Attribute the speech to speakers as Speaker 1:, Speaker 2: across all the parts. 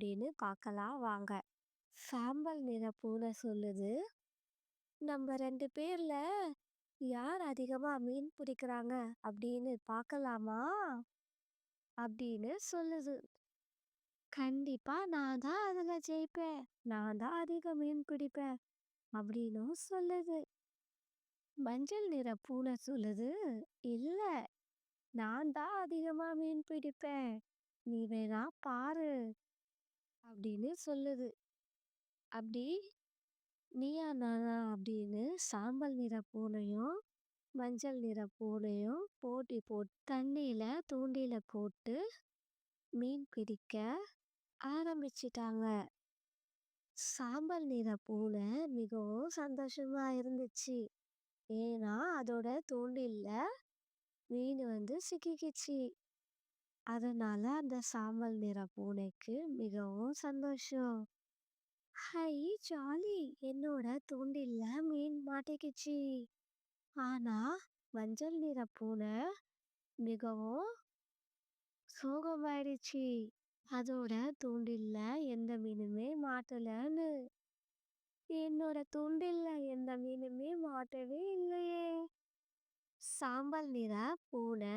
Speaker 1: அப்படின்னு பார்க்கலாம் வாங்க. சாம்பல் நிற பூனை சொல்லுது, நம்ம 2 பேர்ல யார் அதிகமா மீன் பிடிக்கிறாங்க அப்படின்னு பார்க்கலாமா? அப்படின்னு சொல்லுது. கண்டிப்பா நான் தான் அதுல ஜெயிப்பேன். நான் தான் அதிக மீன் பிடிப்பேன் அப்படின்னும் சொல்லுது. மஞ்சள் நிற பூனை சொல்லுது, இல்ல நான் தான் அதிகமா மீன் பிடிப்பேன். நீ வேணா பாரு அப்படின்னு சொல்லுது. அப்படி நீயா நானா அப்படின்னு சாம்பல் நிற பூனையும் மஞ்சள் நிற பூனையும் போட்டி போட்டு தண்ணியில தூண்டில போட்டு மீன் பிடிக்க ஆரம்பிச்சிட்டாங்க. சாம்பல் நிற பூனை மிகவும் சந்தோஷமா இருந்துச்சு. ஏன்னா அதோட தூண்டில்ல மீன் சிக்கிக்கிச்சு. அதனால அந்த சாம்பல் நிற பூனைக்கு மிகவும் சந்தோஷம். Hi jolly! என்னோட தூண்டில்ல மீன் மாட்டிக்கிச்சு. ஆனா மஞ்சள் நிற பூனை மிகவும் சோகமாயிடுச்சு. அதோட தூண்டில்ல எந்த மீனுமே மாட்டலன்னு. என்னோட தூண்டில்ல எந்த மீனுமே மாட்டவே இல்லையே. சாம்பல் நிற பூனை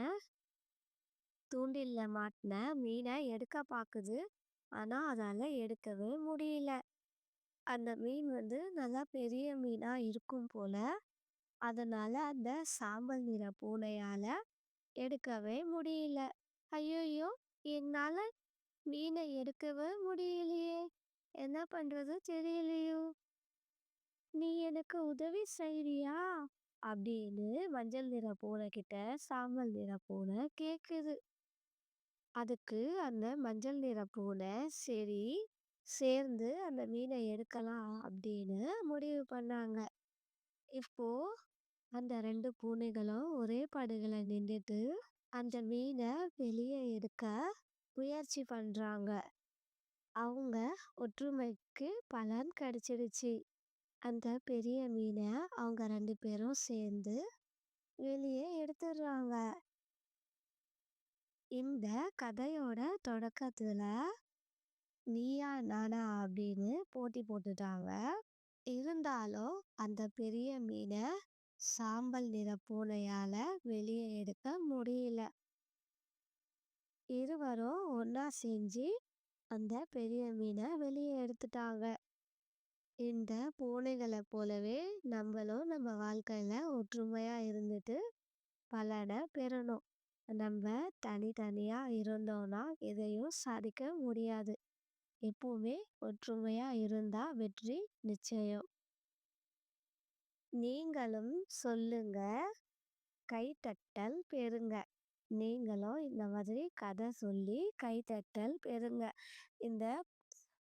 Speaker 1: தூண்டில்ல மாட்டின மீனை எடுக்க பாக்குது. ஆனா அதால எடுக்கவே முடியல. அந்த மீன் நல்லா பெரிய மீனா இருக்கும் போல. அதனால அந்த சாம்பல் நிற பூனையால எடுக்கவே முடியல. ஐயையோ! என்னால மீனை எடுக்கவே முடியலையே! என்ன பண்றது தெரியலையோ! நீ எனக்கு உதவி செய்றியா? அப்படின்னு மஞ்சள் நிற பூனைகிட்ட சாம்பல் நிற பூனை கேக்குது. அதுக்கு அந்த மஞ்சள் நிற பூனை சரி சேர்ந்து அந்த மீனை எடுக்கலாம் அப்படின்னு முடிவு பண்ணாங்க. இப்போ அந்த 2 பூனைகளும் ஒரே படகுல நின்னுட்டு அந்த மீனை வெளியே எடுக்க முயற்சி பண்றாங்க. அவங்க ஒற்றுமைக்கு பலன் கிடைச்சிடுச்சு. அந்த பெரிய மீனை அவங்க 2 பேரும் சேர்ந்து வெளியே எடுத்துடுறாங்க. இந்த கதையோட தொடக்கத்துல நீயா நானா அப்படின்னு போட்டி போட்டுட்டாங்க. இருந்தாலும் அந்த பெரிய மீனை சாம்பல் நிற பூனையால வெளியே எடுக்க முடியல. இருவரும் ஒன்னா செஞ்சு அந்த பெரிய மீனை வெளியே எடுத்துட்டாங்க. இந்த பூனைகளை போலவே நம்மளும் நம்ம வாழ்க்கையில ஒற்றுமையா இருந்துட்டு பலனை பெறணும். நம்ம தனித்தனியா இருந்தோம்னா எதையும் சாதிக்க முடியாது. எப்பவுமே ஒற்றுமையா இருந்தா வெற்றி நிச்சயம். நீங்களும் சொல்லுங்க, கைத்தட்டல் பெறுங்க. நீங்களும் இந்த மாதிரி கதை சொல்லி கைத்தட்டல் பெறுங்க. இந்த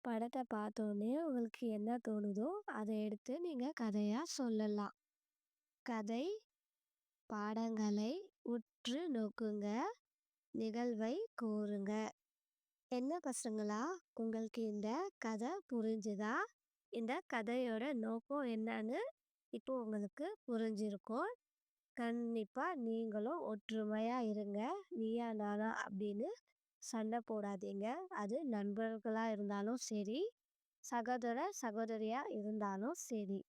Speaker 1: படத்தை பார்த்தோன்னே உங்களுக்கு என்ன தோணுதோ அதை எடுத்து நீங்க கதையா சொல்லலாம். கதை பாடங்களை உற்று நோக்குங்க, நிகழ்வை கூறுங்க. என்ன பசங்களா, உங்களுக்கு இந்த கதை புரிஞ்சுதா? இந்த கதையோட நோக்கம் என்னன்னு இப்போ உங்களுக்கு புரிஞ்சிருக்கும். கண்டிப்பா நீங்களும் ஒற்றுமையா இருங்க. நீயா நானா அப்படின்னு சண்டை போடாதீங்க. அது நண்பர்களா இருந்தாலும் சரி, சகோதர சகோதரியா இருந்தாலும் சரி.